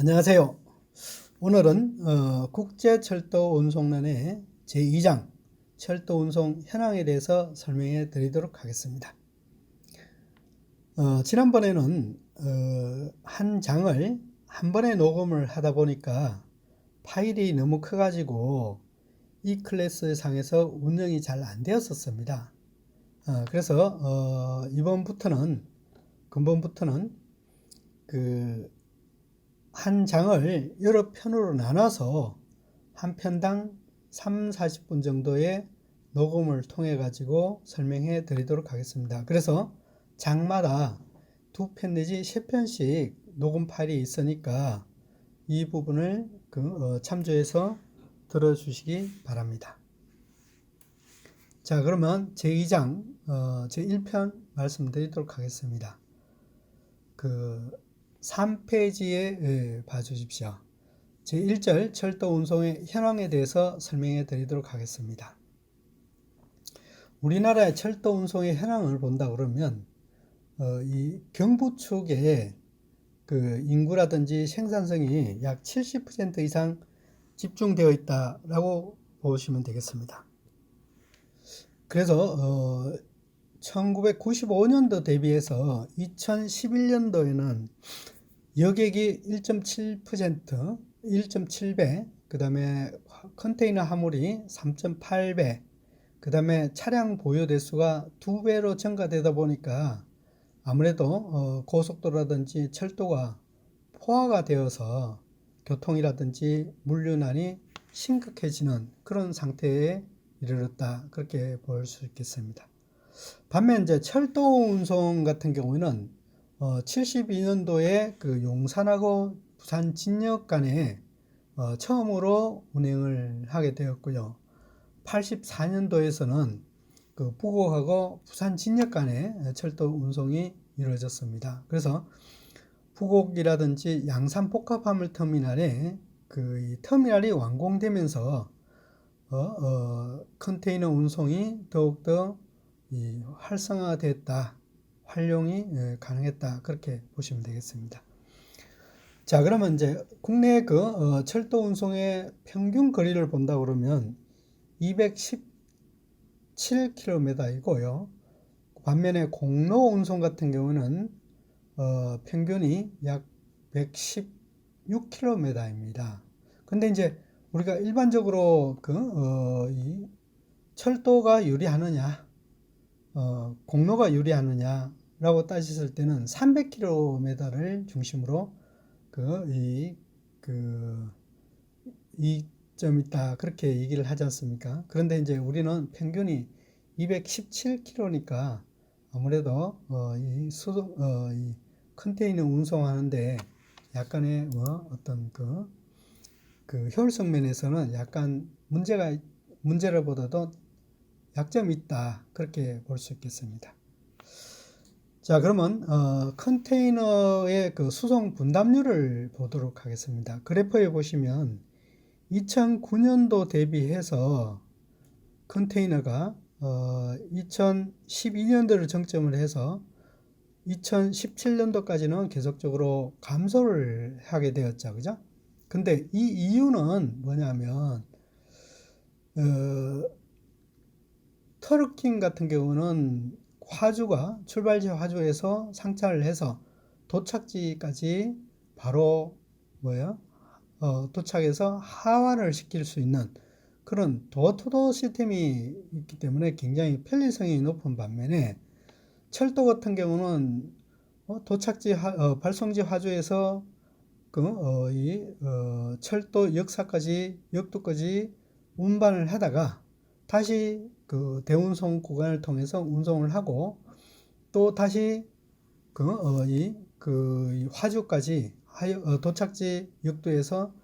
안녕하세요. 오늘은 국제철도 운송론의 제2장 철도 운송 현황에 대해서 설명해 드리도록 하겠습니다. 지난번에는 한 장을 한 번에 녹음을 하다 보니까 파일이 너무 커가지고 이 클래스 상에서 운영이 잘 안 되었었습니다. 그래서 근본부터는 한 장을 여러 편으로 나눠서 한 편당 3-40분 정도의 녹음을 통해 가지고 설명해 드리도록 하겠습니다. 그래서 장마다 2편 내지 3편씩 녹음 파일이 있으니까 이 부분을 참조해서 들어주시기 바랍니다. 자, 그러면 제2장 제1편 말씀드리도록 하겠습니다. 3페이지에 봐주십시오. 제1절 철도 운송의 현황에 대해서 설명해 드리도록 하겠습니다. 우리나라의 철도 운송의 현황을 본다 그러면 이 경부축에 인구라든지 생산성이 약 70% 이상 집중되어 있다라고 보시면 되겠습니다. 그래서 1995년도 대비해서 2011년도에는 여객이 1.7%, 1.7배, 그 다음에 컨테이너 화물이 3.8배, 그 다음에 차량 보유 대수가 2배로 증가되다 보니까 아무래도 고속도로라든지 철도가 포화가 되어서 교통이라든지 물류난이 심각해지는 그런 상태에 이르렀다, 그렇게 볼 수 있겠습니다. 반면 이제 철도 운송 같은 경우에는 72년도에 용산하고 부산 진역 간에 처음으로 운행을 하게 되었고요. 84년도에서는 부곡하고 부산 진역 간에 철도 운송이 이루어졌습니다. 그래서 부곡이라든지 양산 복합화물 터미널에 이 터미널이 완공되면서 컨테이너 운송이 더욱더 활성화됐다, 활용이 가능했다, 그렇게 보시면 되겠습니다. 자, 그러면 이제 국내 철도 운송의 평균 거리를 본다 그러면 217km이고요. 반면에 공로 운송 같은 경우는 평균이 약 116km입니다. 근데 이제 우리가 일반적으로 이 철도가 유리하느냐, 공로가 유리하느냐라고 따졌을 때는 300km를 중심으로 이점 있다, 그렇게 얘기를 하지 않습니까? 그런데 이제 우리는 평균이 217km니까 아무래도 이 컨테이너 운송하는데 약간의 어떤 효율성 면에서는 약간 문제라보다도 약점이 있다, 그렇게 볼 수 있겠습니다. 자, 그러면 컨테이너의 수송 분담률을 보도록 하겠습니다. 그래프에 보시면 2009년도 대비해서 컨테이너가 2012년도를 정점을 해서 2017년도까지는 계속적으로 감소를 하게 되었죠, 그죠? 근데 이 이유는 뭐냐면 트럭킹 같은 경우는 출발지 화주에서 상차를 해서 도착지까지 바로 도착해서 하환을 시킬 수 있는 그런 도어투도어 시스템이 있기 때문에 굉장히 편리성이 높은 반면에 철도 같은 경우는 발송지 화주에서 철도 역도까지 운반을 하다가 다시 대운송 구간을 통해서 운송을 하고 또 다시 화주까지 도착지 역도에서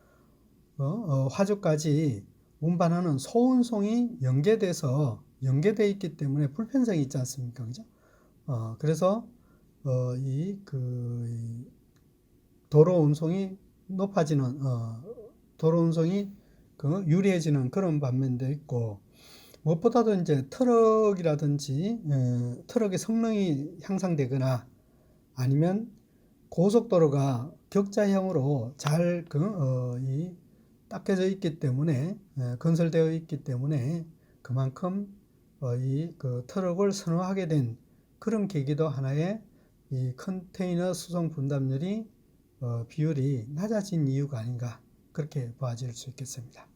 화주까지 운반하는 소운송이 연계되어 있기 때문에 불편성이 있지 않습니까? 그죠? 그래서 이 도로 운송이 높아지는 도로 운송이 유리해지는 그런 반면도 있고, 무엇보다도 이제 트럭이라든지 트럭의 성능이 향상되거나 아니면 고속도로가 격자형으로 잘 닦여져 있기 때문에 건설되어 있기 때문에 그만큼 트럭을 선호하게 된 그런 계기도 하나의 이 컨테이너 수송 분담률이 비율이 낮아진 이유가 아닌가 그렇게 봐질 수 있겠습니다.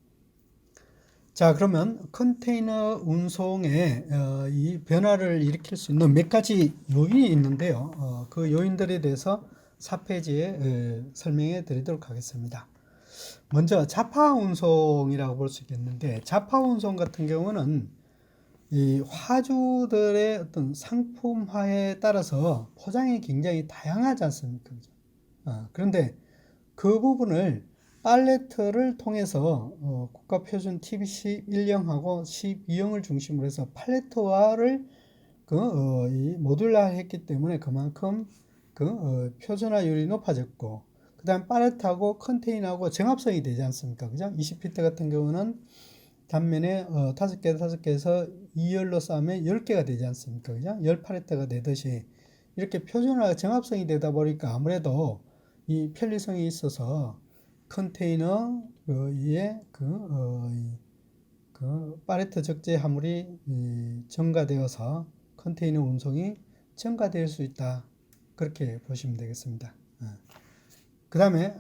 자, 그러면 컨테이너 운송에 이 변화를 일으킬 수 있는 몇 가지 요인이 있는데요. 그 요인들에 대해서 4페이지에 설명해 드리도록 하겠습니다. 먼저 자파 운송이라고 볼 수 있겠는데, 자파 운송 같은 경우는 이 화주들의 어떤 상품화에 따라서 포장이 굉장히 다양하지 않습니까? 그런데 그 부분을 팔레트를 통해서 국가표준 TB11형하고 12형을 중심으로 해서 팔레트화를 이 모듈화했기 때문에 그만큼 표준화율이 높아졌고, 그 다음 팔레트하고 컨테이너하고 정합성이 되지 않습니까? 그죠? 20피트 같은 경우는 단면에 5개에서 2열로 쌓으면 10개가 되지 않습니까? 그죠? 10팔레트가 되듯이 이렇게 표준화 정합성이 되다 보니까 아무래도 이 편리성이 있어서 컨테이너 위에 팔레트 적재 화물이 증가되어서 컨테이너 운송이 증가될 수 있다. 그렇게 보시면 되겠습니다. 그 다음에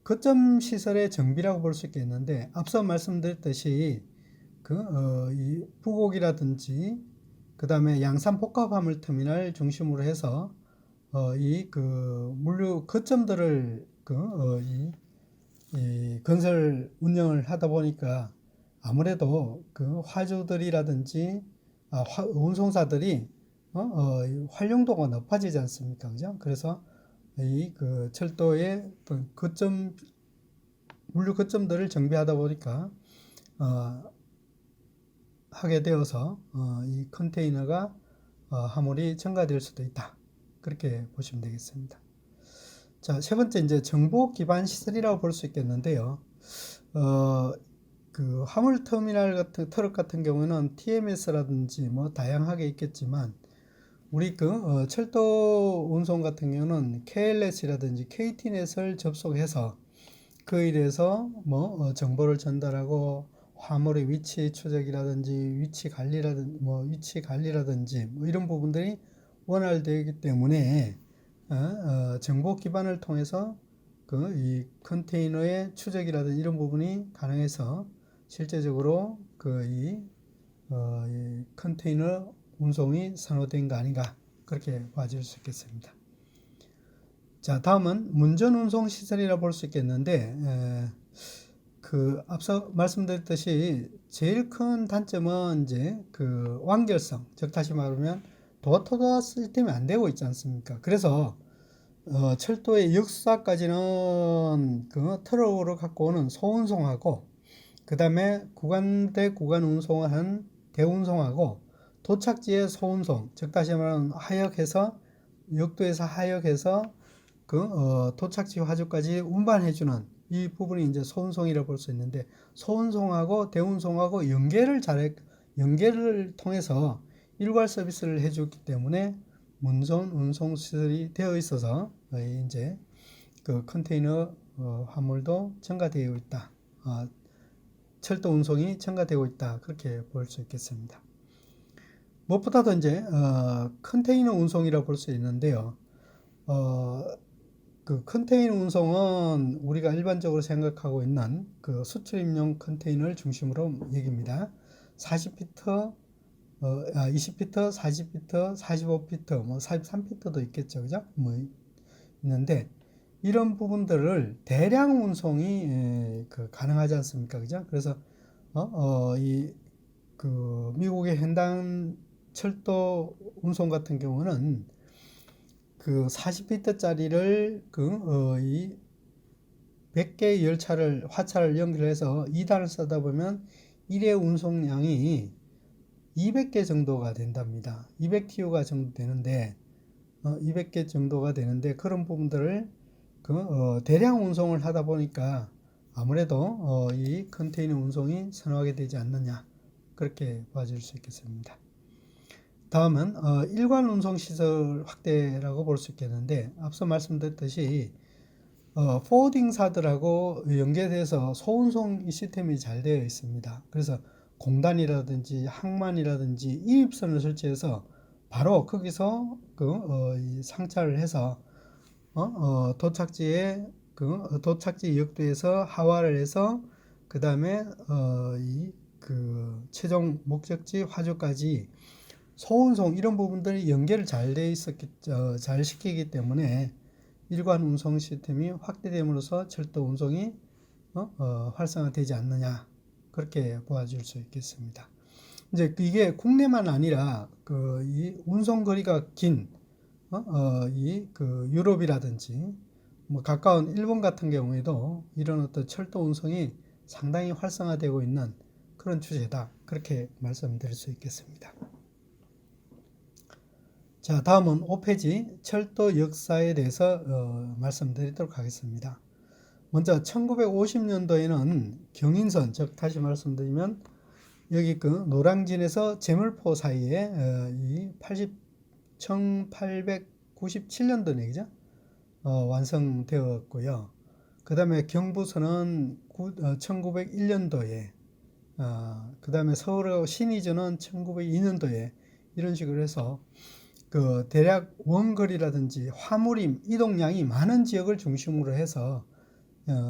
거점 시설의 정비라고 볼 수 있겠는데, 앞서 말씀드렸듯이 이 부곡이라든지 그 다음에 양산 복합 화물 터미널 중심으로 해서 물류 거점들을 이 건설 운영을 하다 보니까 아무래도 화주들이라든지 운송사들이 활용도가 높아지지 않습니까? 그죠? 그래서 이 철도의 물류 거점들을 정비하다 보니까 하게 되어서 이 컨테이너가 화물이 증가될 수도 있다. 그렇게 보시면 되겠습니다. 자, 세 번째 이제 정보 기반 시설이라고 볼 수 있겠는데요. 화물 터미널 트럭 같은 경우는 TMS라든지 뭐 다양하게 있겠지만, 우리 철도 운송 같은 경우는 KLS라든지 KT넷을 접속해서 그에 대해서 정보를 전달하고 화물의 위치 추적이라든지 위치 관리라든지 이런 부분들이 원활되기 때문에 정보 기반을 통해서 이 컨테이너의 추적이라든지 이런 부분이 가능해서 실제적으로 이 컨테이너 운송이 선호된 거 아닌가 그렇게 봐줄 수 있겠습니다. 자, 다음은 문전 운송 시설이라 볼 수 있겠는데, 앞서 말씀드렸듯이 제일 큰 단점은 이제 완결성, 즉 다시 말하면 도어투도어 시스템이 안 되고 있지 않습니까? 그래서 철도의 역사까지는 트럭으로 갖고 오는 소운송하고, 그 다음에 구간 대 구간 운송을 한 대운송하고, 도착지의 소운송, 즉 다시 말하면 역도에서 하역해서 도착지 화주까지 운반해주는 이 부분이 이제 소운송이라고 볼 수 있는데, 소운송하고 대운송하고 연계를 통해서 일괄 서비스를 해주기 때문에 문전 운송 시설이 되어 있어서 이제 컨테이너 화물도 증가되어 있다. 철도 운송이 증가되고 있다. 그렇게 볼 수 있겠습니다. 무엇보다도 이제 컨테이너 운송이라고 볼 수 있는데요. 컨테이너 운송은 우리가 일반적으로 생각하고 있는 수출입용 컨테이너를 중심으로 얘기입니다. 40피트, 20피트, 40피트, 45피트, 43피트도 있겠죠, 그죠? 있는데 이런 부분들을 대량 운송이 가능하지 않습니까, 그죠? 그래서 미국의 횡단 철도 운송 같은 경우는 40피트짜리를 이 100개의 화차를 연결해서 2단을 쓰다 보면 1회 운송량이 200개 정도가 된답니다. 200TU가 정도 되는데 200개 정도가 되는데 그런 부분들을 대량 운송을 하다 보니까 아무래도 이 컨테이너 운송이 선호하게 되지 않느냐 그렇게 봐줄 수 있겠습니다. 다음은 일괄 운송 시설 확대라고 볼 수 있겠는데, 앞서 말씀드렸듯이 포워딩사들하고 연계돼서 소운송 시스템이 잘 되어 있습니다. 그래서 공단이라든지 항만이라든지 인입선을 설치해서 바로 거기서 이 상차를 해서 도착지에 도착지 역도에서 하와를 해서 그 다음에 이 최종 목적지 화주까지 소운송 이런 부분들이 연결을 잘 시키기 때문에 일관 운송 시스템이 확대됨으로써 철도 운송이 활성화되지 않느냐 그렇게 보아줄 수 있겠습니다. 이제 이게 국내만 아니라 이 운송 거리가 긴 유럽이라든지 뭐 가까운 일본 같은 경우에도 이런 어떤 철도 운송이 상당히 활성화되고 있는 그런 추세다 그렇게 말씀드릴 수 있겠습니다. 자, 다음은 5페이지 철도 역사에 대해서 말씀드리도록 하겠습니다. 먼저 1950년도에는 경인선, 즉 다시 말씀드리면 여기 노량진에서 제물포 사이에 이 1897년도 얘기죠. 완성되었고요. 그 다음에 경부선은 1901년도에 그 다음에 서울하고 신의전은 1902년도에 이런 식으로 해서 대략 원거리라든지 화물임 이동량이 많은 지역을 중심으로 해서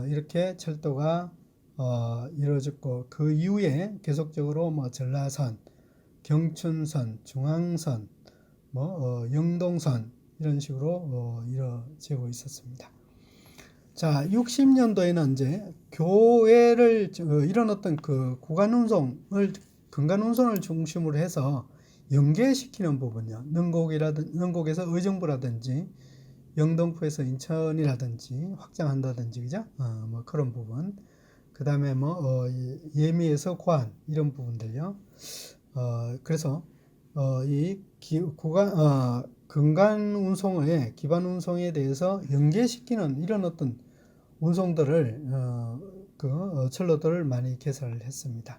이렇게 철도가 이루어졌고 그 이후에 계속적으로 뭐 전라선, 경춘선, 중앙선, 영동선 이런 식으로 이루어지고 있었습니다. 자, 60년도에는 이제 교외를 이런 어떤 구간 운송을 근간 운송을 중심으로 해서 연계시키는 부분이요. 능곡에서 의정부라든지 영등포에서 인천이라든지 확장한다든지 그죠? 뭐 그런 부분. 그다음에 예미에서 고안 이런 부분들요. 그래서 근간 운송의 기반 운송에 대해서 연계시키는 이런 어떤 운송들을 철로들을 많이 개설을 했습니다.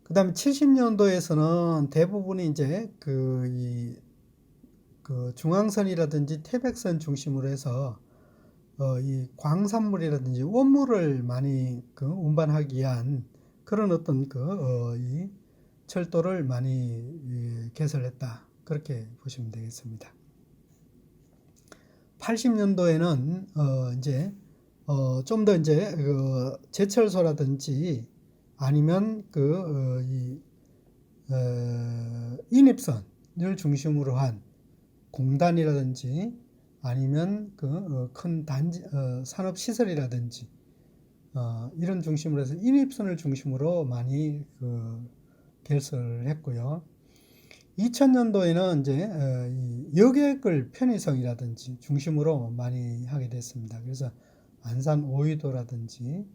그 다음에 70년도에서는 대부분이 이제 중앙선이라든지 태백선 중심으로 해서 이 광산물이라든지 원물을 많이 운반하기 위한 그런 어떤 이 철도를 많이 개설했다 그렇게 보시면 되겠습니다. 80년도에는 이제 좀 더 이제 제철소라든지 아니면 인입선을 중심으로 한 공단이라든지 아니면 큰 단지 산업 시설이라든지 이런 중심으로 해서 인입선을 중심으로 많이 개설을 했고요. 2000년도에는 이제 여객을 편의성이라든지 중심으로 많이 하게 됐습니다. 그래서 안산 오이도라든지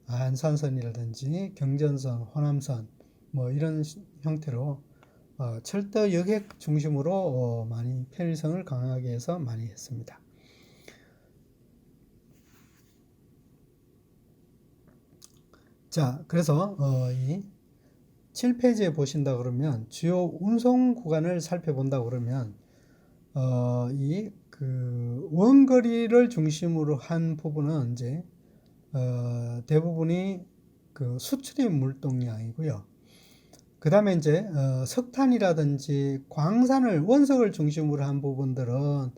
안산선이라든지 경전선, 호남선 뭐 이런 형태로 철도 여객 중심으로 많이 편의성을 강하게 해서 많이 했습니다. 자, 그래서 이 7페이지에 보신다 그러면 주요 운송 구간을 살펴본다 그러면 원거리를 중심으로 한 부분은 이제 대부분이 수출입 물동량이고요. 그 다음에 이제 석탄이라든지 광산을 원석을 중심으로 한 부분들은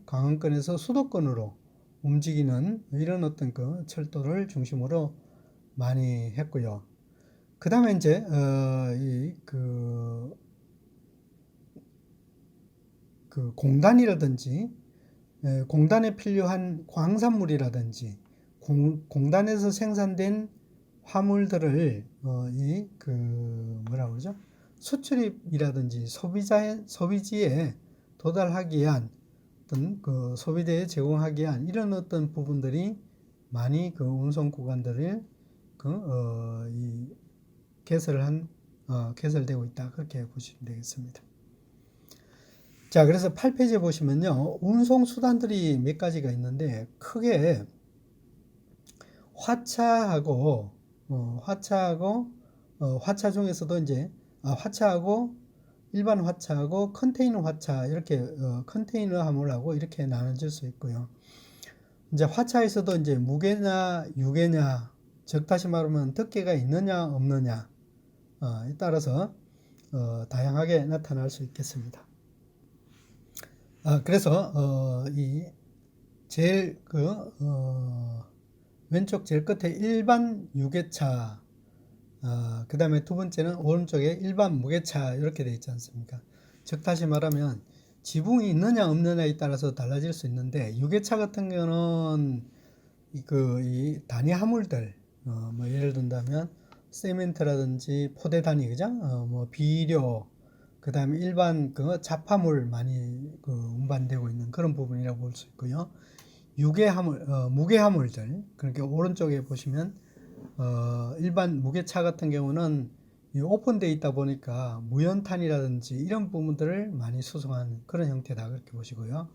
강원권에서 수도권으로 움직이는 이런 어떤 철도를 중심으로 많이 했고요. 그 다음에 이제 공단이라든지 공단에 필요한 광산물이라든지 공단에서 생산된 화물들을 뭐라 그러죠? 수출입이라든지 소비지에 도달하기 위한 어떤 소비자에 제공하기 위한 이런 어떤 부분들이 많이 운송 구간들을 개설되고 있다 그렇게 보시면 되겠습니다. 자, 그래서 8페이지에 보시면요, 운송 수단들이 몇 가지가 있는데 크게 화차 중에서도 이제 화차하고 일반 화차하고 컨테이너 화차 이렇게 컨테이너 화물하고 이렇게 나눠질 수 있고요. 이제 화차에서도 이제 무게냐 유게냐 즉 다시 말하면 덮개가 있느냐 없느냐 에 따라서 다양하게 나타날 수 있겠습니다. 그래서 이 제일 왼쪽 제일 끝에 일반 유게차, 그 다음에 두 번째는 오른쪽에 일반 무게차 이렇게 되어 있지 않습니까? 즉 다시 말하면 지붕이 있느냐 없느냐에 따라서 달라질 수 있는데 유게차 같은 경우는 이 단위 화물들 뭐 예를 든다면 세멘트라든지 포대단위 그죠? 뭐 비료 그 다음에 일반 잡화물 많이 운반되고 있는 그런 부분이라고 볼 수 있고요. 유괴화물, 무게화물들 그러니까 오른쪽에 보시면 일반 무게차 같은 경우는 오픈되어 있다 보니까 무연탄이라든지 이런 부분들을 많이 수송하는 그런 형태다 그렇게 보시고요.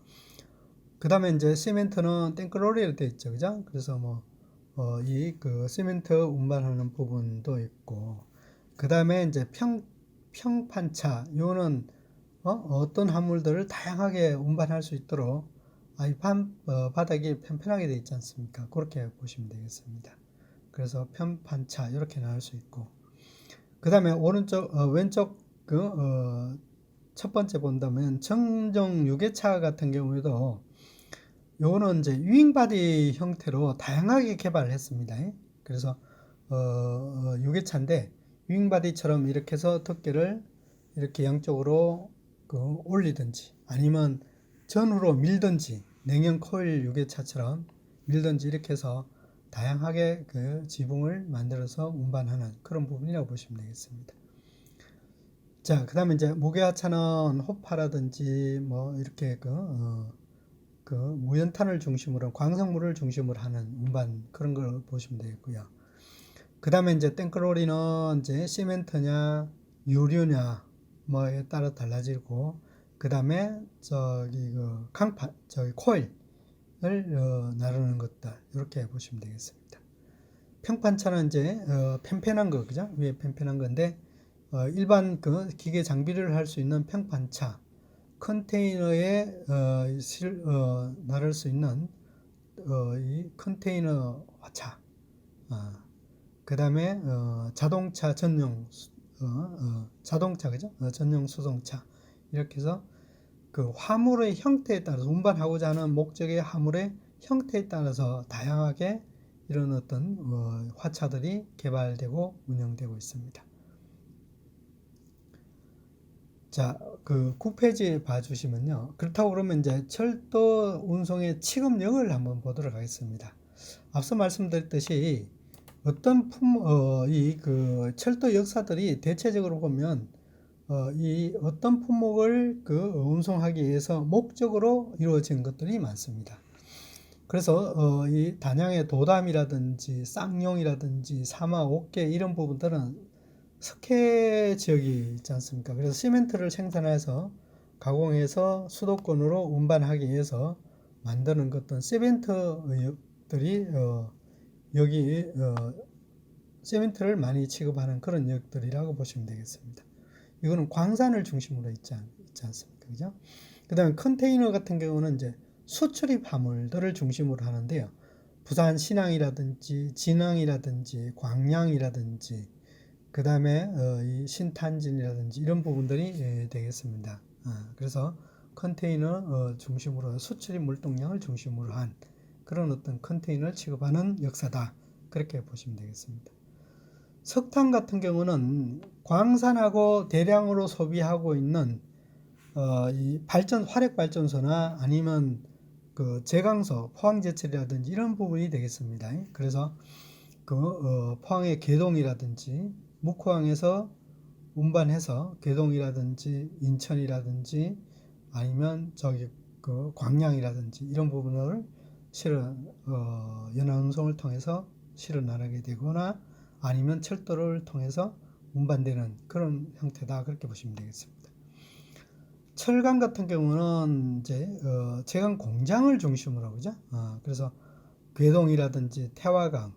그 다음에 이제 시멘트는 탱크로리로 되어 있죠, 그죠? 그래서 시멘트 운반하는 부분도 있고, 그 다음에 이제 평판차, 요거는 어떤 화물들을 다양하게 운반할 수 있도록 바닥이 편편하게 되어 있지 않습니까? 그렇게 보시면 되겠습니다. 그래서 편판차 이렇게 나올 수 있고, 그 다음에 왼쪽 첫 번째 본다면 정정 유계차 같은 경우에도 요거는 이제 유잉바디 형태로 다양하게 개발을 했습니다. 그래서 유계차인데 유잉바디처럼 이렇게 해서 덮개를 이렇게 양쪽으로 올리든지 아니면 전후로 밀든지 냉형 코일 유계차처럼 밀든지 이렇게 해서 다양하게 지붕을 만들어서 운반하는 그런 부분이라고 보시면 되겠습니다. 자, 그 다음에 이제 무게하차는 호파라든지 뭐 이렇게 무연탄을 중심으로 광석물을 중심으로 하는 운반 그런 걸 보시면 되겠고요. 그 다음에 이제 탱크로리는 이제 시멘트냐 유류냐 뭐에 따라 달라지고 그 다음에 강판 코일을 나르는 것들 이렇게 보시면 되겠습니다. 평판차는 이제 편편한 거 그죠? 위에 편편한 건데 일반 기계 장비를 할 수 있는 평판차 컨테이너에 나를 수 있는 이 컨테이너 화차, 그 다음에 자동차 전용 자동차 그죠? 전용 수송차 이렇게 해서 그 화물의 형태에 따라서 운반하고자 하는 목적의 화물의 형태에 따라서 다양하게 이런 어떤 화차들이 개발되고 운영되고 있습니다. 자, 9페이지 봐주시면요. 그렇다고 그러면 이제 철도 운송의 취급력을 한번 보도록 하겠습니다. 앞서 말씀드렸듯이 어떤 철도 역사들이 대체적으로 보면 이 어떤 품목을 운송하기 위해서 목적으로 이루어진 것들이 많습니다. 그래서 이 단양의 도담이라든지 쌍용이라든지 사마, 옥계 이런 부분들은 석회 지역이 있지 않습니까? 그래서 시멘트를 생산해서 가공해서 수도권으로 운반하기 위해서 만드는 어떤 시멘트들이 여기 시멘트를 많이 취급하는 그런 역들이라고 보시면 되겠습니다. 이거는 광산을 중심으로 있지 않습니까? 그죠? 그 다음에 컨테이너 같은 경우는 이제 수출입 화물들을 중심으로 하는데요. 부산 신항이라든지 진항이라든지 광양이라든지 그 다음에 이 신탄진이라든지 이런 부분들이 되겠습니다. 그래서 컨테이너 중심으로 수출입 물동량을 중심으로 한 그런 어떤 컨테이너를 취급하는 역사다. 그렇게 보시면 되겠습니다. 석탄 같은 경우는 광산하고 대량으로 소비하고 있는 이 화력 발전소나 아니면 제강소, 포항제철이라든지 이런 부분이 되겠습니다. 그래서 포항의 계동이라든지 묵호항에서 운반해서 계동이라든지 인천이라든지 아니면 광양이라든지 이런 부분을 연안운송을 통해서 실어 나르게 되거나 아니면 철도를 통해서 운반되는 그런 형태다 그렇게 보시면 되겠습니다. 철강 같은 경우는 이제 제강 공장을 중심으로 그죠? 그래서 괴동이라든지 태화강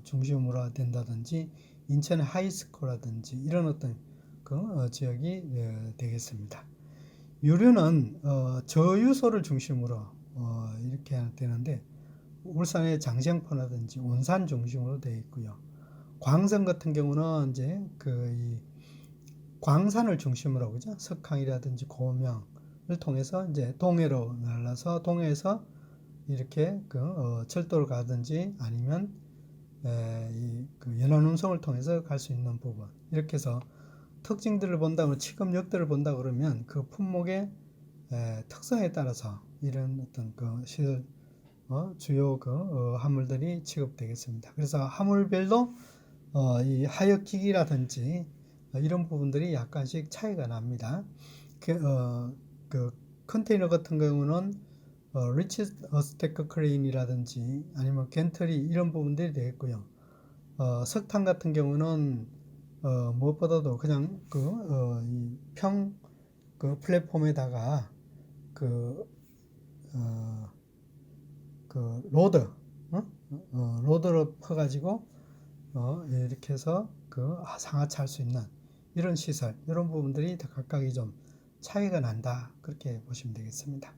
중심으로 된다든지 인천의 하이스코라든지 이런 어떤 지역이 되겠습니다. 유류는 저유소를 중심으로 이렇게 되는데 울산의 장시장포라든지 온산 중심으로 되어 있고요. 광선 같은 경우는 이제 이 광산을 중심으로 그죠? 석항이라든지 고명을 통해서 이제 동해로 날라서 동해에서 이렇게 철도를 가든지 아니면 연안운송을 통해서 갈 수 있는 부분 이렇게 해서 특징들을 본다면 취급역들을 본다 그러면 그 품목의 특성에 따라서 이런 어떤 시설 주요 화물들이 취급되겠습니다. 그래서 화물별로 이 하역 기기라든지 이런 부분들이 약간씩 차이가 납니다. 컨테이너 같은 경우는 리치 스테커 크레인이라든지 아니면 겐트리 이런 부분들이 되겠고요. 석탄 같은 경우는 무엇보다도 그냥 플랫폼에다가 로드를 퍼가지고 이렇게 해서 상하차할 수 있는 이런 시설, 이런 부분들이 각각이 좀 차이가 난다. 그렇게 보시면 되겠습니다.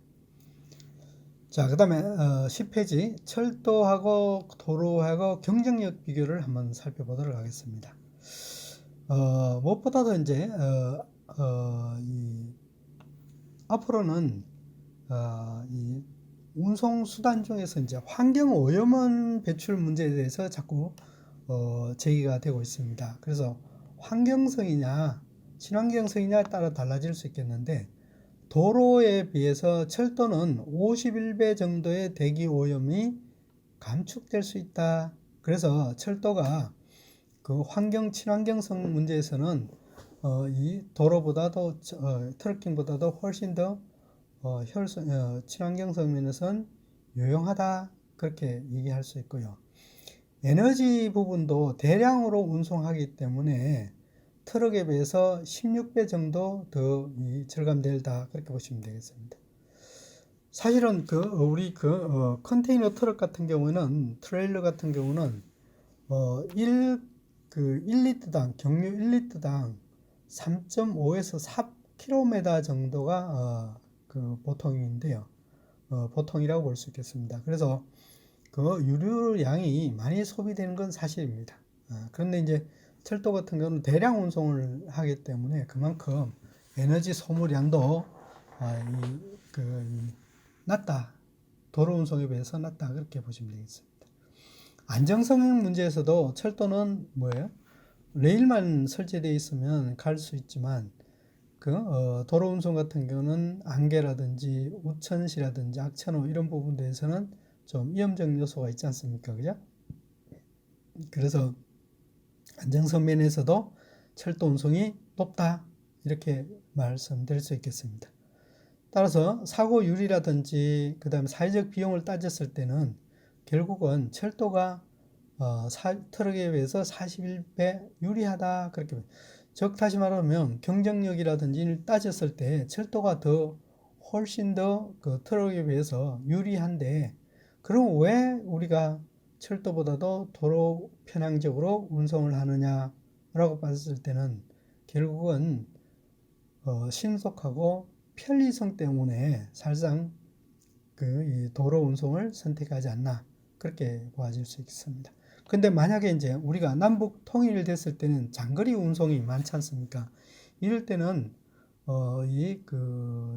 자, 그 다음에 10페이지 철도하고 도로하고 경쟁력 비교를 한번 살펴보도록 하겠습니다. 무엇보다도 이제 앞으로는 이 운송 수단 중에서 이제 환경 오염원 배출 문제에 대해서 자꾸 제기가 되고 있습니다. 그래서 환경성이냐 친환경성이냐에 따라 달라질 수 있겠는데 도로에 비해서 철도는 51배 정도의 대기 오염이 감축될 수 있다. 그래서 철도가 환경 친환경성 문제에서는 이 도로보다도 트럭킹보다도 훨씬 더 친환경성 면에서는 유용하다. 그렇게 얘기할 수 있고요. 에너지 부분도 대량으로 운송하기 때문에 트럭에 비해서 16배 정도 더 절감된다. 그렇게 보시면 되겠습니다. 사실은 우리 컨테이너 트럭 같은 경우는 트레일러 같은 경우는 1리터당 경유 1리터당 3.5에서 4km 정도가 보통인데요. 보통이라고 볼 수 있겠습니다. 그래서 유류량이 많이 소비되는 건 사실입니다. 그런데 이제 철도 같은 경우는 대량 운송을 하기 때문에 그만큼 에너지 소모량도 낮다. 도로 운송에 비해서 낮다. 그렇게 보시면 되겠습니다. 안정성 문제에서도 철도는 뭐예요? 레일만 설치되어 있으면 갈 수 있지만 도로 운송 같은 경우는 안개라든지 우천시라든지 악천후 이런 부분에서는 좀 위험적 요소가 있지 않습니까? 그죠? 그래서 안정성 면에서도 철도 운송이 높다. 이렇게 말씀드릴 수 있겠습니다. 따라서 사고율이라든지 그 다음에 사회적 비용을 따졌을 때는 결국은 철도가 트럭에 비해서 41배 유리하다. 그렇게 즉 다시 말하면 경쟁력이라든지 따졌을 때 철도가 훨씬 더 트럭에 비해서 유리한데 그럼 왜 우리가 철도보다도 도로 편향적으로 운송을 하느냐라고 봤을 때는 결국은 신속하고 편리성 때문에 사실상 이 도로 운송을 선택하지 않나 그렇게 보아질 수 있습니다. 근데 만약에 이제 우리가 남북 통일됐을 때는 장거리 운송이 많지 않습니까? 이럴 때는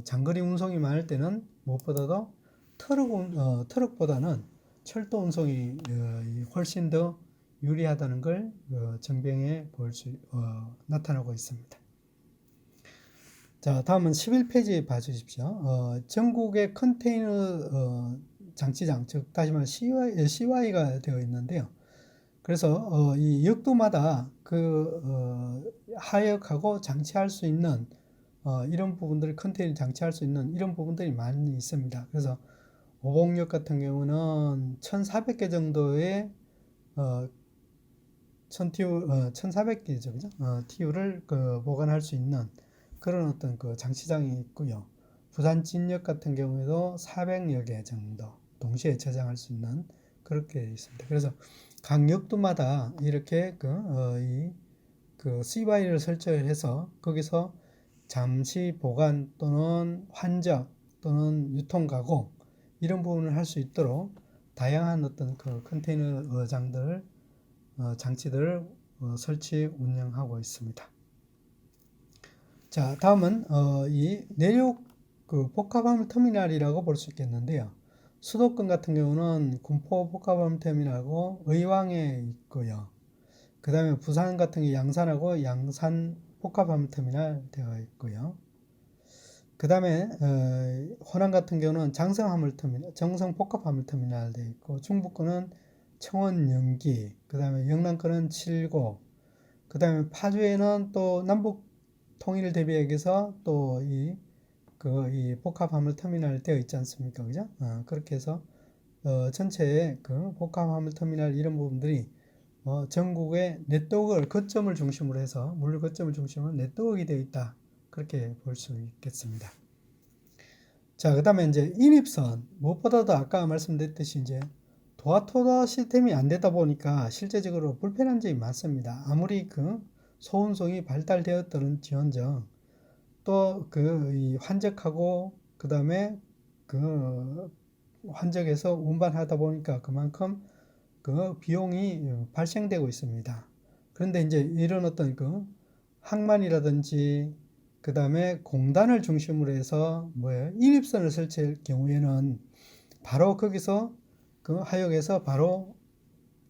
장거리 운송이 많을 때는 무엇보다도 트럭보다는 철도 운송이 훨씬 더 유리하다는 걸 정병에 나타나고 있습니다. 자, 다음은 11페이지 봐주십시오. 전국의 컨테이너 장치장, 즉 다시 말해 CY가 되어 있는데요. 그래서 이 역도마다 하역하고 장치할 수 있는 이런 부분들을 컨테이너 장치할 수 있는 이런 부분들이 많이 있습니다. 그래서 오봉역 같은 경우는 1,400개 정도의 1,400개죠, 그죠? TU를 보관할 수 있는 그런 어떤 장치장이 있고요. 부산 진역 같은 경우에도 400여 개 정도 동시에 저장할 수 있는 그렇게 있습니다. 그래서 각 역도마다 이렇게 그 CY를 설정을 해서 거기서 잠시 보관 또는 환적 또는 유통 가공 이런 부분을 할 수 있도록 다양한 어떤 그 컨테이너 어장들 장치들을 설치 운영하고 있습니다. 자, 다음은 이 내륙 그 복합화물 터미널이라고 볼 수 있겠는데요. 수도권 같은 경우는 군포 복합화물 터미널하고 의왕에 있고요. 그 다음에 부산 같은 게 양산하고 양산 복합화물 터미널 되어 있고요. 그 다음에 호남 같은 경우는 장성 터미널, 정성 복합화물 터미널 되어 있고, 중부권은 청원 영기, 그 다음에 영남권은 칠곡, 그 다음에 파주에는 또 남북 통일 대비해서 또 이 복합화물 터미널 되어 있지 않습니까? 그죠? 그렇게 해서 전체의 그 복합화물 터미널 이런 부분들이 전국의 네트워크를 거점을 중심으로 해서 물류 거점을 중심으로 네트워크가 되어 있다. 그렇게 볼 수 있겠습니다. 자, 그 다음에 이제 인입선 무엇보다도 아까 말씀드렸듯이 이제 도어토더 시스템이 안 되다 보니까 실제적으로 불편한 점이 많습니다. 아무리 그 소운송이 발달되었던 지언정 또 그 환적하고 그 다음에 그 환적에서 운반하다 보니까 그만큼 그 비용이 발생되고 있습니다. 그런데 이제 이런 어떤 그 항만이라든지 그 다음에 공단을 중심으로 해서 뭐예요? 인입선을 설치할 경우에는 바로 거기서 그 하역에서 바로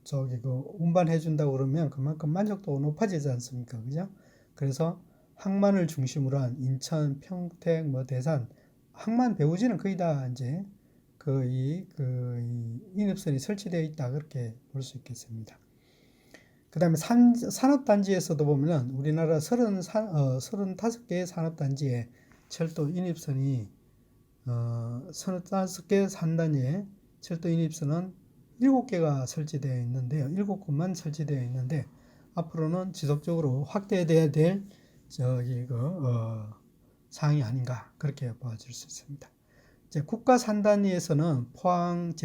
저기 그 운반해 준다고 그러면 그만큼 만족도가 높아지지 않습니까? 그죠? 그래서 항만을 중심으로 한 인천, 평택, 뭐 대산, 항만 배후지는 거의 다 이제 이 인입선이 설치되어 있다 그렇게 볼 수 있겠습니다. 그 다음에 산업단지에서도 보면 우리나라 35개의 산업단지에 철도 인입선이 35개 산단위에 철도 인입선은 7개가 설치되어 있는데요. 7곳만 설치되어 있는데 앞으로는 지속적으로 확대돼야 될 사항이 아닌가 그렇게 봐줄 수 있습니다. 이제 국가 산단위에서는 포항,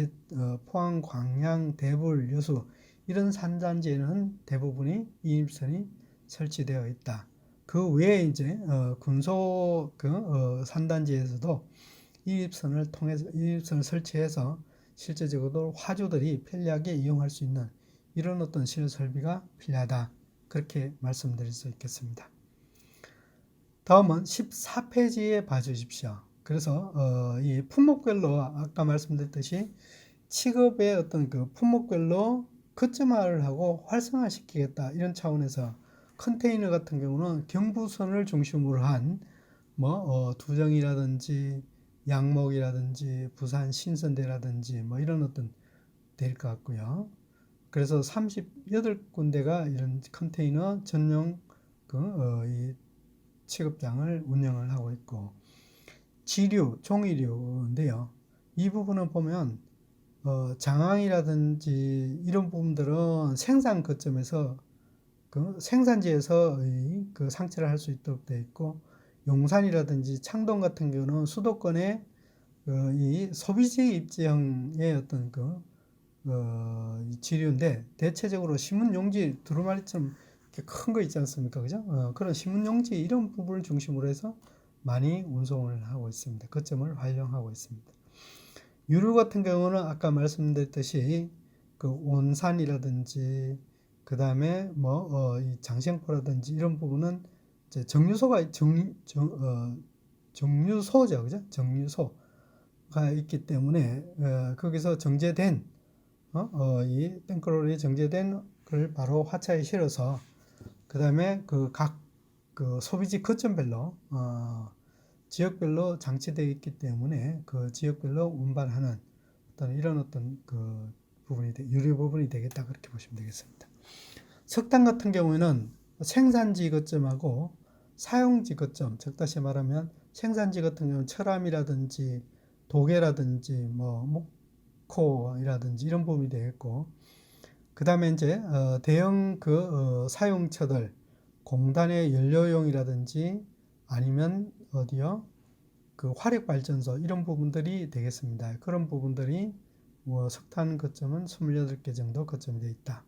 광양, 대불, 여수 이런 산단지에는 대부분이 인입선이 설치되어 있다. 그 외에 이제 군소 산단지에서도 인입선을 설치해서 실제적으로 화주들이 편리하게 이용할 수 있는 이런 어떤 시설 설비가 필요하다. 그렇게 말씀드릴 수 있겠습니다. 다음은 14페이지에 봐주십시오. 그래서 이 품목별로 아까 말씀드렸듯이 취급의 어떤 그 품목별로 거점화를 하고 활성화시키겠다 이런 차원에서 컨테이너 같은 경우는 경부선을 중심으로 한 두정이라든지 양목이라든지 부산 신선대라든지 뭐 이런 어떤 될 것 같고요. 그래서 38군데가 이런 컨테이너 전용 이 취급장을 운영을 하고 있고 지류, 종이류인데요. 이 부분은 보면 장항이라든지 이런 부분들은 생산 거점에서 그 생산지에서 그 상체를 할 수 있도록 되어 있고 용산이라든지 창동 같은 경우는 수도권의 이 소비지 입지형의 어떤 지류인데 대체적으로 신문용지 두루마리처럼 큰 거 있지 않습니까? 그죠? 그런 신문용지 이런 부분을 중심으로 해서 많이 운송을 하고 있습니다. 거점을 활용하고 있습니다. 유류 같은 경우는 아까 말씀드렸듯이 그 온산이라든지 그 다음에 이 장생포라든지 이런 부분은 이제 정류소죠, 그죠? 정류소가 있기 때문에 거기서 정제된 이 땡크롤이 정제된 걸 바로 화차에 실어서 그 다음에 각 소비지 거점별로 지역별로 장치되어 있기 때문에 그 지역별로 운반하는 이런 부분이 유료 부분이 되겠다 그렇게 보시면 되겠습니다. 석탄 같은 경우에는 생산지 거점하고 사용지 거점, 즉 다시 말하면 생산지 같은 경우는 철암이라든지 도계라든지 목코이라든지 이런 부분이 되겠고 그 다음에 이제 대형 사용처들 공단의 연료용이라든지 아니면 어디요? 그 화력발전소 이런 부분들이 되겠습니다. 그런 부분들이 석탄 거점은 28개 정도 거점이 되어 있다.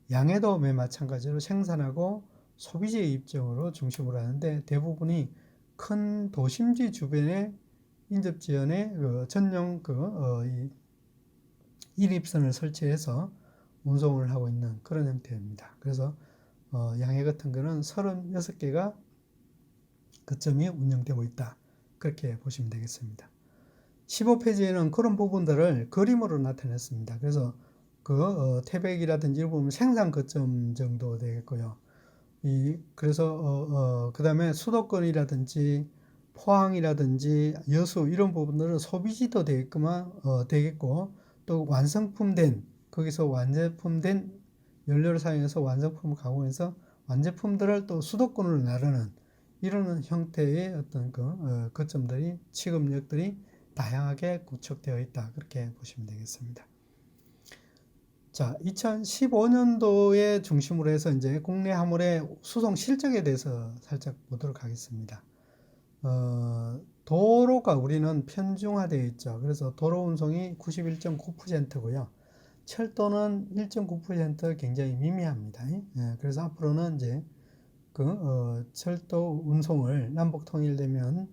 양해도 매 마찬가지로 생산하고 소비재의 입장으로 중심으로 하는데 대부분이 큰 도심지 주변에 인접 지연에 전용 인입선을 설치해서 운송을 하고 있는 그런 형태입니다. 그래서 양해 같은 거는 36개가 거점이 운영되고 있다. 그렇게 보시면 되겠습니다. 15페이지에는 그런 부분들을 그림으로 나타냈습니다. 그래서 태백이라든지 이런 부분 생산 거점 정도 되겠고요. 그래서 그 다음에 수도권이라든지 포항이라든지 여수 이런 부분들은 소비지도 되겠고 또 완성품된 거기서 완제품된 연료를 사용해서 완성품을 가공해서 완제품들을 또 수도권으로 나르는 이런 형태의 어떤 거점들이 취급력들이 다양하게 구축되어 있다. 그렇게 보시면 되겠습니다. 자, 2015년도에 중심으로 해서 이제 국내 화물의 수송 실적에 대해서 살짝 보도록 하겠습니다. 도로가 우리는 편중화되어 있죠. 그래서 도로 운송이 91.9%고요. 철도는 1.9% 굉장히 미미합니다. 예, 그래서 앞으로는 이제 철도 운송을 남북 통일되면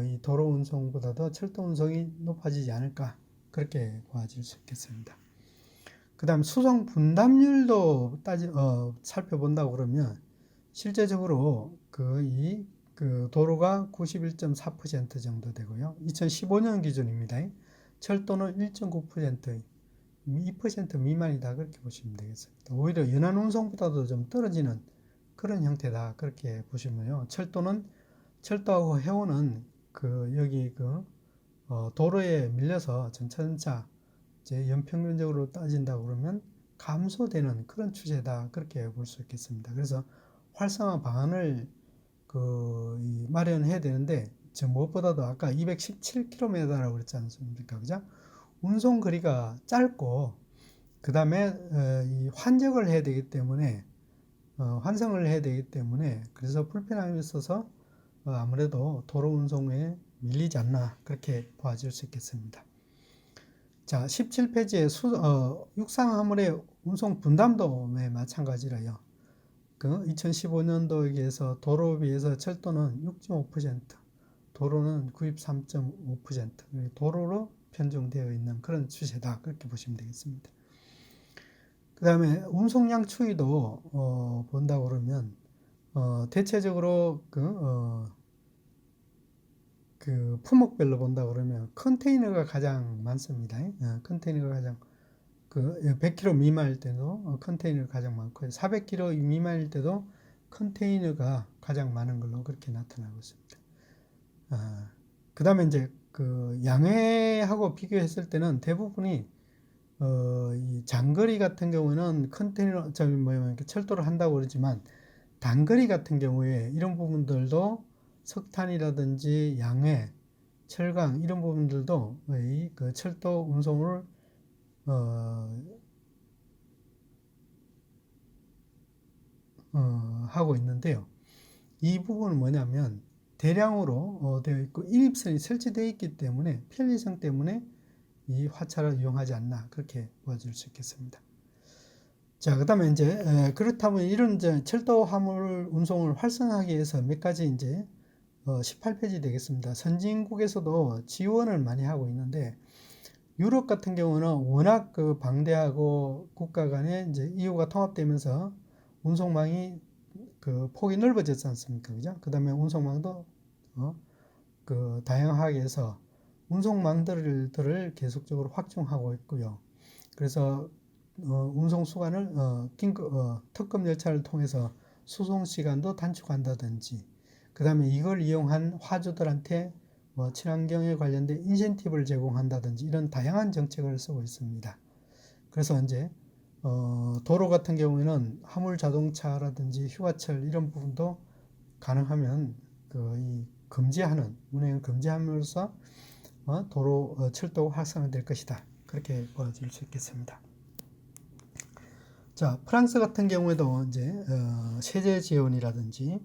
이 도로 운송보다도 철도 운송이 높아지지 않을까 그렇게 보아질 수 있겠습니다. 그 다음 수송 분담률도 살펴본다고 그러면 실제적으로 도로가 91.4% 정도 되고요. 2015년 기준입니다. 철도는 1.9%, 2% 미만이다 그렇게 보시면 되겠습니다. 오히려 연안 운송보다도 좀 떨어지는 그런 형태다 그렇게 보시면요. 철도하고 해운은 도로에 밀려서 전차 이제 연평균적으로 따진다 그러면 감소되는 그런 추세다 그렇게 볼 수 있겠습니다. 그래서 활성화 방안을 마련해야 되는데 무엇보다도 아까 217km라고 그랬지 않습니까? 그죠? 운송 거리가 짧고 그 다음에 이 환적을 해야 되기 때문에 환승을 해야 되기 때문에 그래서 불편함이 있어서 아무래도 도로 운송에 밀리지 않나 그렇게 보아질 수 있겠습니다. 자, 17페이지에 육상 화물의 운송 분담도 마찬가지라요. 2015년도에 비해서 도로에 비해서 철도는 6.5%, 도로는 93.5%, 도로로 편중되어 있는 그런 추세다. 그렇게 보시면 되겠습니다. 그 다음에 운송량 추이도 본다고 그러면 대체적으로 품목별로 본다 그러면 컨테이너가 가장 많습니다. 컨테이너가 가장 100kg 미만일 때도 컨테이너가 가장 많고요. 400kg 미만일 때도 컨테이너가 가장 많은 걸로 그렇게 나타나고 있습니다. 그 다음에 이제 양회하고 비교했을 때는 대부분이 이 장거리 같은 경우는 철도를 한다고 그러지만 단거리 같은 경우에 이런 부분들도 석탄이라든지 양회, 철강 이런 부분들도 철도 운송을 하고 있는데요. 이 부분은 뭐냐면 대량으로 되어 있고 인입선이 설치되어 있기 때문에 편리성 때문에 이 화차를 이용하지 않나 그렇게 보아질 수 있겠습니다. 자, 그 다음에 이제 그렇다면 이런 이제 철도 화물 운송을 활성화하기 위해서 몇 가지 이제 18페이지 되겠습니다. 선진국에서도 지원을 많이 하고 있는데 유럽 같은 경우는 워낙 방대하고 국가 간에 이제 EU가 통합되면서 운송망이 폭이 넓어졌지 않습니까? 그죠? 그 다음에 운송망도 다양하게 해서 운송망들을 계속적으로 확충하고 있고요. 그래서 운송 수간을 특급 열차를 통해서 수송 시간도 단축한다든지, 그 다음에 이걸 이용한 화주들한테 친환경에 관련된 인센티브를 제공한다든지 이런 다양한 정책을 쓰고 있습니다. 그래서 이제 도로 같은 경우에는 화물 자동차라든지 휴가철 이런 부분도 가능하면 운행을 금지함으로써 도로 철도 활성화될 것이다. 그렇게 보여질 수 있겠습니다. 자, 프랑스 같은 경우에도 이제 세제 지원이라든지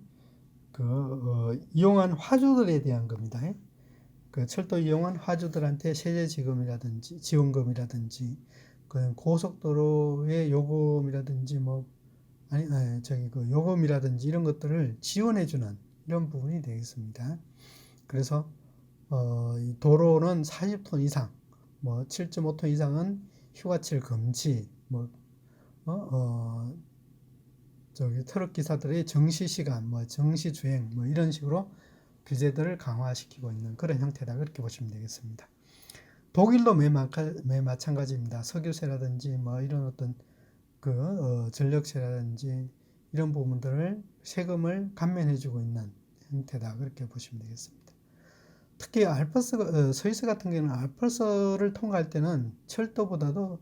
이용한 화주들에 대한 겁니다. 철도 이용한 화주들한테 세제 지원금이라든지 고속도로의 요금이라든지 아니, 그 요금이라든지 이런 것들을 지원해주는 이런 부분이 되겠습니다. 그래서 이 도로는 40톤 이상, 뭐 7.5톤 이상은 휴가철 금지, 뭐 트럭 기사들의 정시 시간, 뭐 정시 주행, 뭐 이런 식으로 규제들을 강화시키고 있는 그런 형태다 그렇게 보시면 되겠습니다. 독일도 매 마찬가지입니다. 석유세라든지 뭐 이런 어떤 전력세라든지 이런 부분들을 세금을 감면해주고 있는 형태다 그렇게 보시면 되겠습니다. 특히 스위스 같은 경우는 알프스를 통과할 때는 철도보다도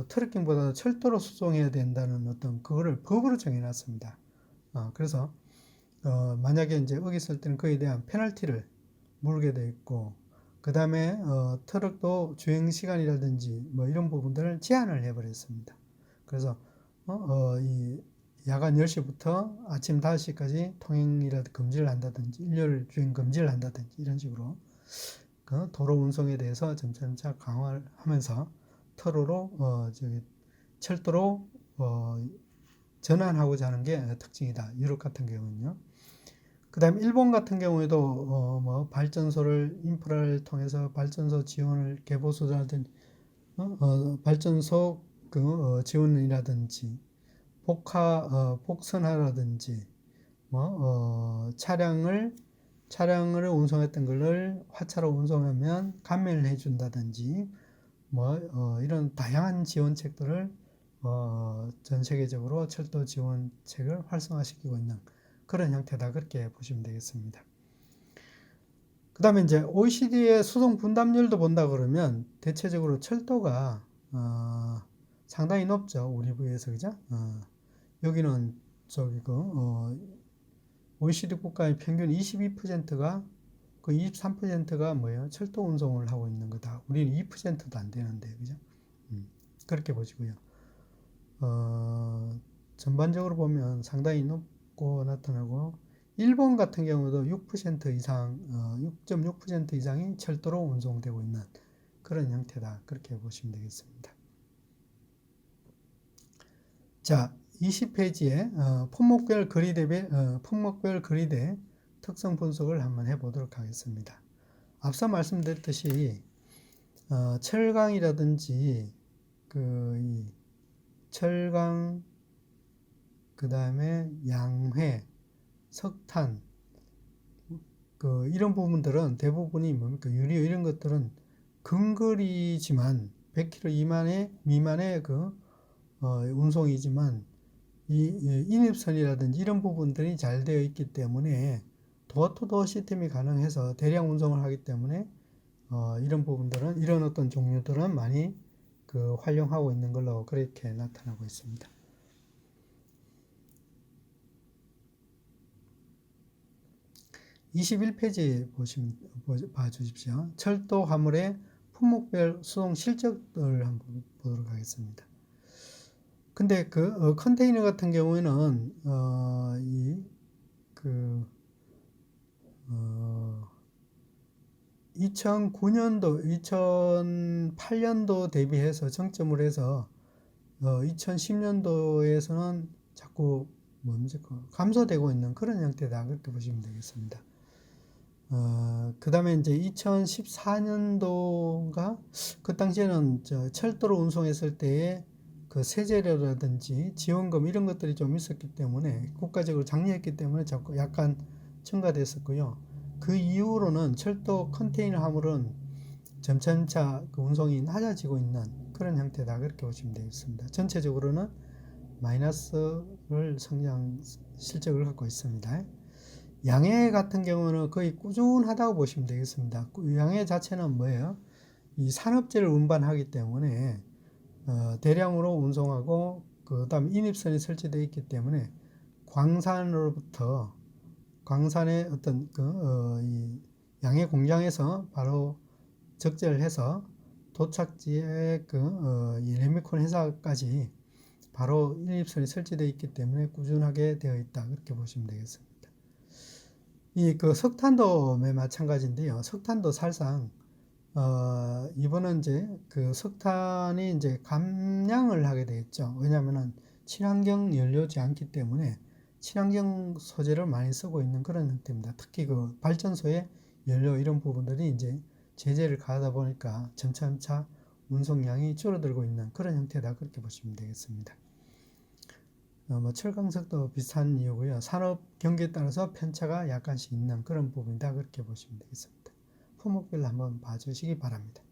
트래킹보다도 철도로 수송해야 된다는 어떤 그거를 법으로 정해놨습니다. 그래서 만약에 이제 어겼을 때는 그에 대한 페널티를 물게 돼 있고, 그 다음에 트럭도 주행 시간이라든지 뭐 이런 부분들을 제한을 해버렸습니다. 그래서 이 야간 10시부터 아침 5시까지 통행이라도 금지를 한다든지 일요일 주행 금지를 한다든지 이런 식으로 그 도로 운송에 대해서 점차 강화를 하면서 철도로 전환하고자 하는 게 특징이다. 유럽 같은 경우는요. 그 다음에 일본 같은 경우에도 뭐 발전소를 인프라를 통해서 발전소 지원을 개보수라든지 발전소 지원이라든지 복선화라든지 뭐 차량을 운송했던 것을 화차로 운송하면 감면을 해준다든지 뭐 이런 다양한 지원책들을 전 세계적으로 철도 지원책을 활성화시키고 있는 그런 형태다 그렇게 보시면 되겠습니다. 그 다음에 이제 OECD의 수송 분담률도 본다 그러면 대체적으로 철도가 상당히 높죠. 우리 부에서 그죠? 여기는 OECD 국가의 평균 22%가 그 23%가 뭐예요? 철도 운송을 하고 있는 거다. 우리는 2%도 안 되는데, 그죠? 그렇게 보시고요. 전반적으로 보면 상당히 높고 나타나고, 일본 같은 경우도 6% 이상, 6.6% 이상이 철도로 운송되고 있는 그런 형태다. 그렇게 보시면 되겠습니다. 자, 20페이지에 품목별 거리대 특성 분석을 한번 해보도록 하겠습니다. 앞서 말씀드렸듯이 철강이라든지 이 철강, 그 다음에 양회, 석탄, 이런 부분들은 대부분이 뭡니까? 유리 이런 것들은 근거리지만 100km 미만의 운송이지만 이 인입선이라든지 이런 부분들이 잘 되어 있기 때문에 도어투도어 시스템이 가능해서 대량 운송을 하기 때문에 이런 부분들은 이런 어떤 종류들은 많이 활용하고 있는 걸로 그렇게 나타나고 있습니다. (21페이지) 봐주십시오. 철도 화물의 품목별 수송 실적을 한번 보도록 하겠습니다. 근데 컨테이너 같은 경우에는 2009년도, 2008년도 대비해서 정점을 해서 2010년도에서는 자꾸 감소되고 있는 그런 형태다 그렇게 보시면 되겠습니다. 그 다음에 이제 2014년도인가 그 당시에는 철도로 운송했을 때에 세제료라든지 지원금 이런 것들이 좀 있었기 때문에 국가적으로 장려했기 때문에 자꾸 약간 증가됐었고요. 그 이후로는 철도 컨테이너 화물은 점차 운송이 낮아지고 있는 그런 형태다 그렇게 보시면 되겠습니다. 전체적으로는 마이너스를 실적을 갖고 있습니다. 양해 같은 경우는 거의 꾸준하다고 보시면 되겠습니다. 양해 자체는 뭐예요? 이 산업재를 운반하기 때문에 대량으로 운송하고 그 다음 인입선이 설치되어 있기 때문에 광산의 어떤 이 양해 공장에서 바로 적재를 해서 도착지에 이 레미콘 회사까지 바로 인입선이 설치되어 있기 때문에 꾸준하게 되어 있다 그렇게 보시면 되겠습니다. 석탄도 마찬가지인데요. 석탄도 사실상 이번은 이제 석탄이 이제 감량을 하게 되겠죠. 왜냐하면은 친환경 연료지 않기 때문에 친환경 소재를 많이 쓰고 있는 그런 형태입니다. 특히 그 발전소의 연료 이런 부분들이 이제 제재를 가하다 보니까 점차 운송량이 줄어들고 있는 그런 형태다 그렇게 보시면 되겠습니다. 뭐 철강석도 비슷한 이유고요. 산업 경기에 따라서 편차가 약간씩 있는 그런 부분이다 그렇게 보시면 되겠습니다. 품목별로 한번 봐주시기 바랍니다.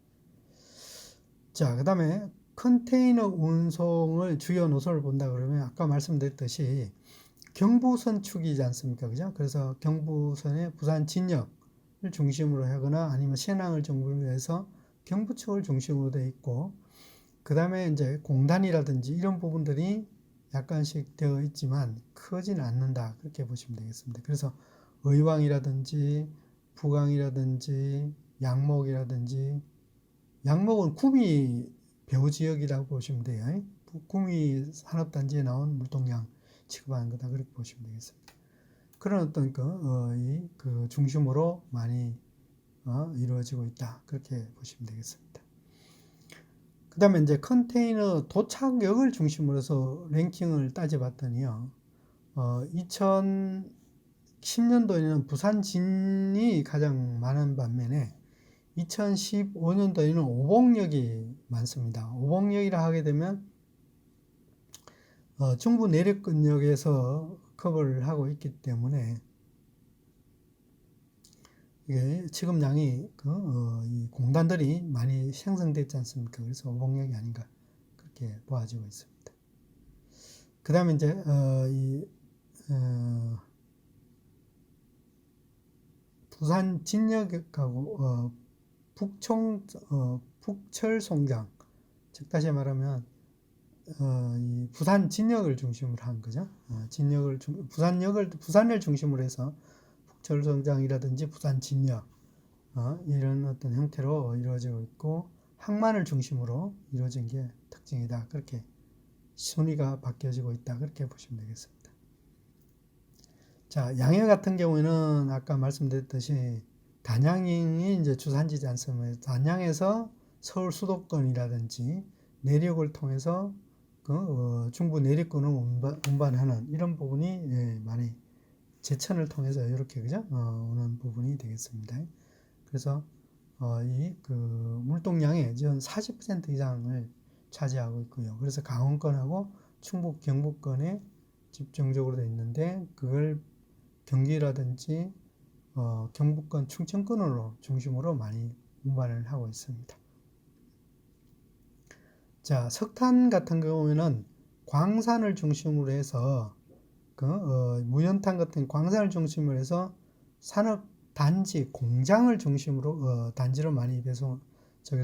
자, 그 다음에 컨테이너 운송을 주요 노선을 본다 그러면 아까 말씀드렸듯이 경부선 축이지 않습니까? 그죠? 그래서 경부선의 부산 진역을 중심으로 하거나 아니면 신항을 중심으로 해서 경부 측을 중심으로 되어 있고, 그 다음에 이제 공단이라든지 이런 부분들이 약간씩 되어 있지만 크지는 않는다. 그렇게 보시면 되겠습니다. 그래서 의왕이라든지 부강이라든지 양목이라든지, 양목은 구미 배후 지역이라고 보시면 돼요. 구미 산업단지에 나온 물동량 취급하는 거다 그렇게 보시면 되겠습니다. 그런 어떤 그 중심으로 많이 이루어지고 있다 그렇게 보시면 되겠습니다. 그 다음에 이제 컨테이너 도착역을 중심으로 해서 랭킹을 따져봤더니요, 2010년도에는 부산 진이 가장 많은 반면에 2015년도에는 오봉역이 많습니다. 오봉역이라 하게 되면 중부 내륙권역에서 커버를 하고 있기 때문에 이게 취급량이 이 공단들이 많이 생성됐지 않습니까? 그래서 오봉역이 아닌가 그렇게 보아지고 있습니다. 그 다음에 이제 부산 진역하고 북철송장, 즉 다시 말하면 이 부산 진역을 중심으로 한 거죠. 부산을 중심으로 해서 북철송장이라든지 부산 진역 이런 어떤 형태로 이루어지고 있고, 항만을 중심으로 이루어진 게 특징이다. 그렇게 순위가 바뀌어지고 있다. 그렇게 보시면 되겠습니다. 자, 양해 같은 경우에는 아까 말씀드렸듯이 단양이 이제 주산지지 않습니까? 단양에서 서울 수도권이라든지 내륙을 통해서 중부 내륙권을 운반하는 이런 부분이 많이 제천을 통해서 이렇게 그죠? 오는 부분이 되겠습니다. 그래서 이 물동량의 전 40% 이상을 차지하고 있고요. 그래서 강원권하고 충북 경북권에 집중적으로 되어 있는데, 그걸 경기라든지 경북권 충청권으로 중심으로 많이 운반을 하고 있습니다. 자, 석탄 같은 경우에는 광산을 중심으로 해서 무연탄 같은 광산을 중심으로 해서 산업 단지 공장을 중심으로 단지로 많이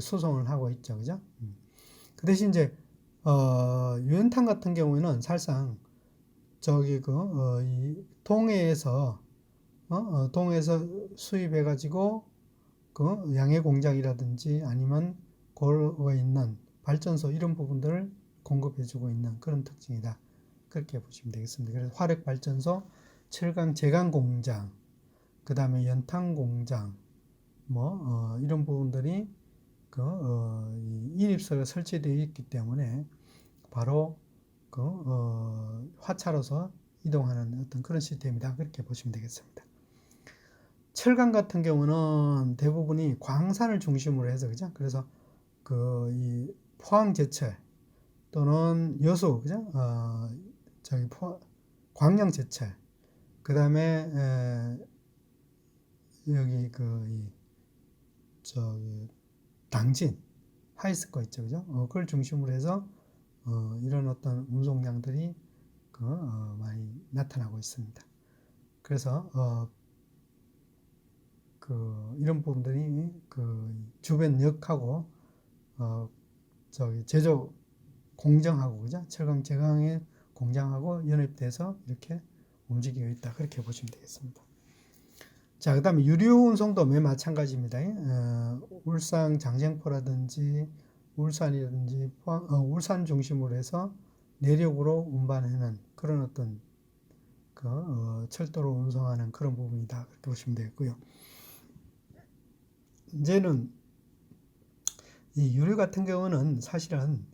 수송을 하고 있죠, 그죠? 그 대신 이제 유연탄 같은 경우에는 사실상 이 동해에서 수입해가지고 양해 공장이라든지 아니면 거기에 있는 발전소 이런 부분들을 공급해주고 있는 그런 특징이다. 그렇게 보시면 되겠습니다. 그래서 화력 발전소, 철강 제강 공장, 그 다음에 연탄 공장, 이런 부분들이 인입소가 설치되어 있기 때문에 바로 화차로서 이동하는 어떤 그런 시스템이다. 그렇게 보시면 되겠습니다. 철강 같은 경우는 대부분이 광산을 중심으로 해서 그죠? 그래서 이 포항제철 또는 여수 그죠? 광양제철, 그 다음에 여기 당진 하이스코 있죠, 그죠? 그걸 중심으로 해서 이런 어떤 운송량들이 많이 나타나고 있습니다. 그래서 이런 부분들이 주변 역하고 제조 공정하고 그죠? 철강 제강의 공장하고 연합돼서 이렇게 움직이고 있다. 그렇게 보시면 되겠습니다. 자, 그 다음에 유료 운송도 매우 마찬가지입니다. 울산 장생포라든지 울산이라든지 울산 중심으로 해서 내륙으로 운반하는 그런 어떤 철도로 운송하는 그런 부분이다. 그렇게 보시면 되겠고요. 이제는 이 유료 같은 경우는 사실은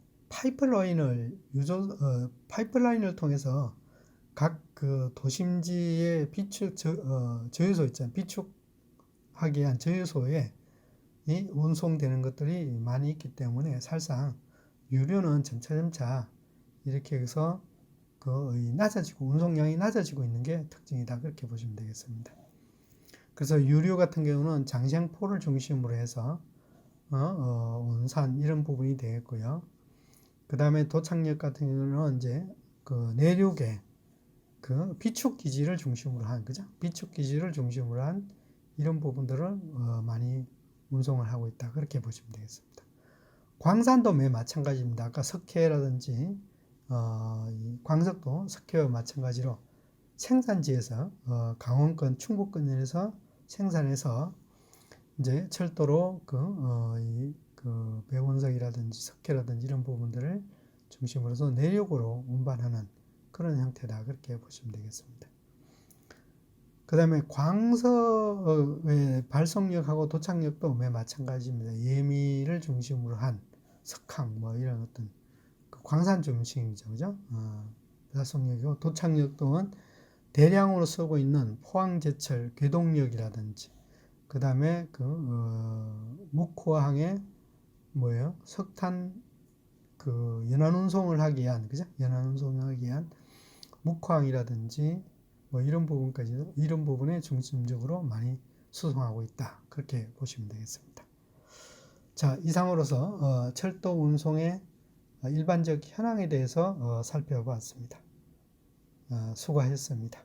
파이프라인을 통해서 각 그 도심지의 저유소 있잖아요. 비축하기 위한 저유소에 이 운송되는 것들이 많이 있기 때문에 사실상 유료는 점차점차 이렇게 해서 운송량이 낮아지고 있는 게 특징이다. 그렇게 보시면 되겠습니다. 그래서 유료 같은 경우는 장시장포를 중심으로 해서 온산 이런 부분이 되겠고요. 그 다음에 도착역 같은 경우는 이제 그 내륙에 그 비축 기지를 중심으로 한, 그죠? 비축 기지를 중심으로 한 이런 부분들을 많이 운송을 하고 있다. 그렇게 보시면 되겠습니다. 광산도 매 마찬가지입니다. 아까 석회라든지 이 광석도 석회와 마찬가지로 생산지에서 강원권, 충북권에서 생산해서 이제 철도로 그 배원석이라든지 석회라든지 이런 부분들을 중심으로 해서 내륙으로 운반하는 그런 형태다. 그렇게 보시면 되겠습니다. 그 다음에 광석의 발송역하고 도착역도 매 마찬가지입니다. 예미를 중심으로 한 석항 뭐 이런 어떤 그 광산 중심이죠. 그죠? 발송역이고 도착역 또한 대량으로 쓰고 있는 포항제철 궤동역이라든지 그 다음에 묵호항의 석탄 연안운송을 하기 위한, 그죠? 연안운송을 하기 위한 묵호항이라든지 뭐 이런 부분에 중심적으로 많이 수송하고 있다. 그렇게 보시면 되겠습니다. 자, 이상으로서 철도 운송의 일반적 현황에 대해서 살펴봤습니다. 수고하셨습니다.